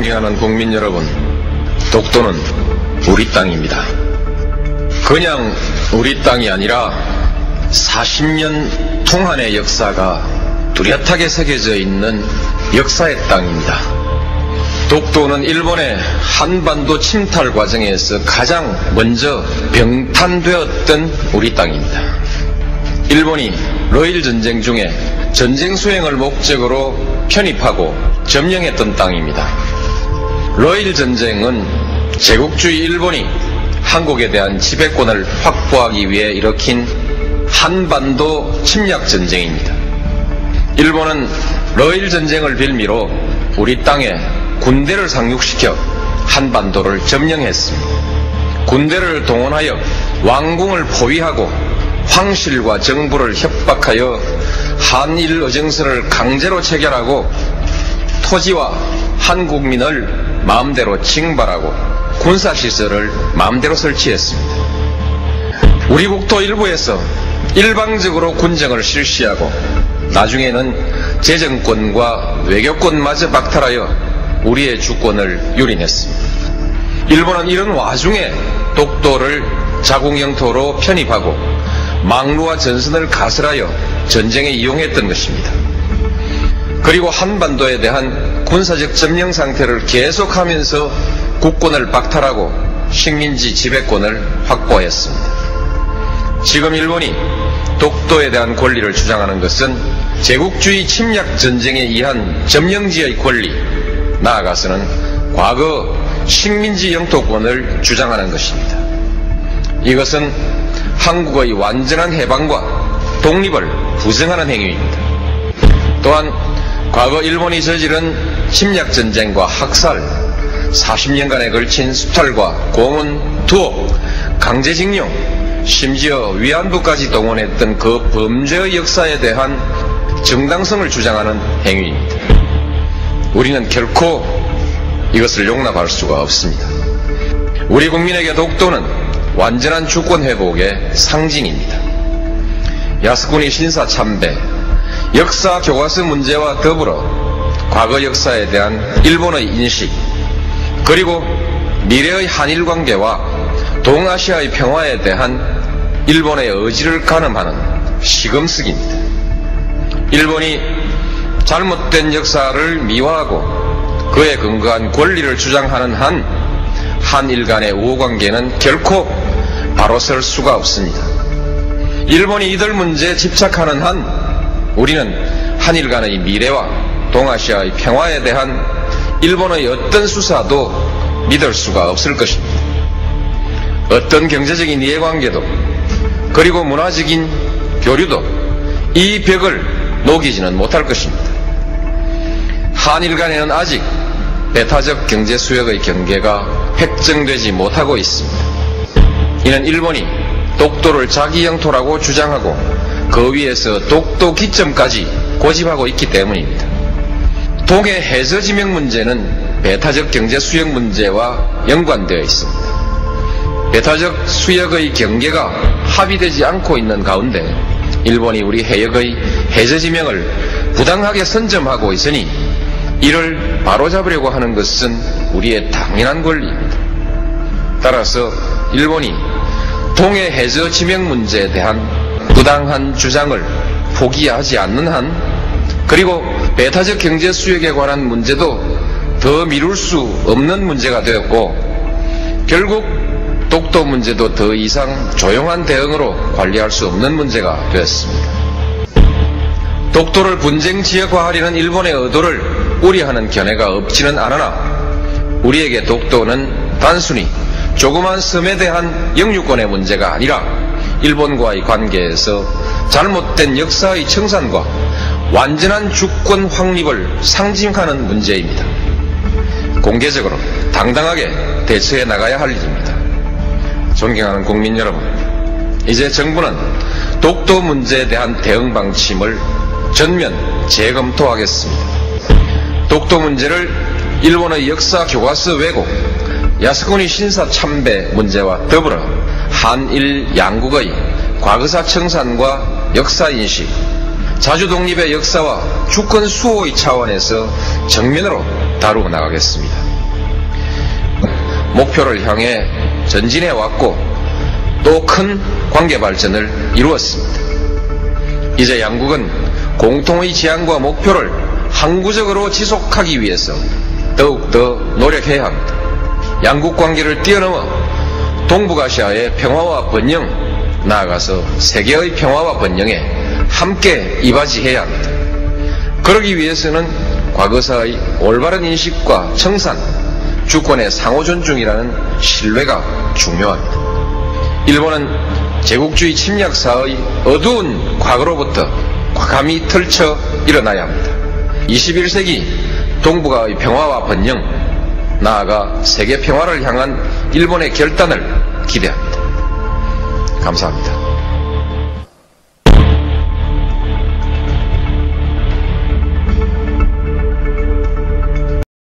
존경하는 국민 여러분, 독도는 우리 땅입니다. 그냥 우리 땅이 아니라 40년 통한의 역사가 뚜렷하게 새겨져 있는 역사의 땅입니다. 독도는 일본의 한반도 침탈 과정에서 가장 먼저 병탄되었던 우리 땅입니다. 일본이 러일 전쟁 중에 전쟁 수행을 목적으로 편입하고 점령했던 땅입니다. 러일 전쟁은 제국주의 일본이 한국에 대한 지배권을 확보하기 위해 일으킨 한반도 침략 전쟁입니다. 일본은 러일 전쟁을 빌미로 우리 땅에 군대를 상륙시켜 한반도를 점령했습니다. 군대를 동원하여 왕궁을 포위하고 황실과 정부를 협박하여 한일 의정서를 강제로 체결하고 토지와 한국민을 마음대로 징발하고 군사시설을 마음대로 설치했습니다. 우리 국토 일부에서 일방적으로 군정을 실시하고 나중에는 재정권과 외교권마저 박탈하여 우리의 주권을 유린했습니다. 일본은 이런 와중에 독도를 자국 영토로 편입하고 망루와 전선을 가설하여 전쟁에 이용했던 것입니다. 그리고 한반도에 대한 군사적 점령 상태를 계속하면서 국권을 박탈하고 식민지 지배권을 확보했습니다. 지금 일본이 독도에 대한 권리를 주장하는 것은 제국주의 침략 전쟁에 의한 점령지의 권리, 나아가서는 과거 식민지 영토권을 주장하는 것입니다. 이것은 한국의 완전한 해방과 독립을 부정하는 행위입니다. 또한 과거 일본이 저지른 침략전쟁과 학살, 40년간에 걸친 수탈과 고문, 투옥, 강제징용, 심지어 위안부까지 동원했던 그 범죄의 역사에 대한 정당성을 주장하는 행위입니다. 우리는 결코 이것을 용납할 수가 없습니다. 우리 국민에게 독도는 완전한 주권 회복의 상징입니다. 야스쿠니 신사 참배, 역사 교과서 문제와 더불어 과거 역사에 대한 일본의 인식, 그리고 미래의 한일 관계와 동아시아의 평화에 대한 일본의 의지를 가늠하는 시금석입니다. 일본이 잘못된 역사를 미화하고 그에 근거한 권리를 주장하는 한 한일 간의 우호관계는 결코 바로 설 수가 없습니다. 일본이 이들 문제에 집착하는 한 우리는 한일 간의 미래와 동아시아의 평화에 대한 일본의 어떤 수사도 믿을 수가 없을 것입니다. 어떤 경제적인 이해관계도 그리고 문화적인 교류도 이 벽을 녹이지는 못할 것입니다. 한일 간에는 아직 배타적 경제 수역의 경계가 획정되지 못하고 있습니다. 이는 일본이 독도를 자기 영토라고 주장하고 그 위에서 독도 기점까지 고집하고 있기 때문입니다. 동해 해저 지명 문제는 배타적 경제 수역 문제와 연관되어 있습니다. 배타적 수역의 경계가 합의되지 않고 있는 가운데 일본이 우리 해역의 해저 지명을 부당하게 선점하고 있으니 이를 바로잡으려고 하는 것은 우리의 당연한 권리입니다. 따라서 일본이 동해 해저 지명 문제에 대한 부당한 주장을 포기하지 않는 한, 그리고 배타적 경제 수역에 관한 문제도 더 미룰 수 없는 문제가 되었고, 결국 독도 문제도 더 이상 조용한 대응으로 관리할 수 없는 문제가 되었습니다. 독도를 분쟁 지역화하려는 일본의 의도를 우려하는 견해가 없지는 않으나 우리에게 독도는 단순히 조그만 섬에 대한 영유권의 문제가 아니라 일본과의 관계에서 잘못된 역사의 청산과 완전한 주권 확립을 상징하는 문제입니다. 공개적으로 당당하게 대처해 나가야 할 일입니다. 존경하는 국민 여러분, 이제 정부는 독도 문제에 대한 대응 방침을 전면 재검토하겠습니다. 독도 문제를 일본의 역사 교과서 왜곡, 야스쿠니 신사 참배 문제와 더불어 한일 양국의 과거사 청산과 역사인식, 자주독립의 역사와 주권 수호의 차원에서 정면으로 다루어 나가겠습니다. 목표를 향해 전진해 왔고 또 큰 관계 발전을 이루었습니다. 이제 양국은 공통의 지향과 목표를 항구적으로 지속하기 위해서 더욱더 노력해야 합니다. 양국 관계를 뛰어넘어 동북아시아의 평화와 번영, 나아가서 세계의 평화와 번영에 함께 이바지해야 합니다. 그러기 위해서는 과거사의 올바른 인식과 청산, 주권의 상호 존중이라는 신뢰가 중요합니다. 일본은 제국주의 침략사의 어두운 과거로부터 과감히 털쳐 일어나야 합니다. 21세기 동북아의 평화와 번영, 나아가 세계 평화를 향한 일본의 결단을 기대합니다. 감사합니다.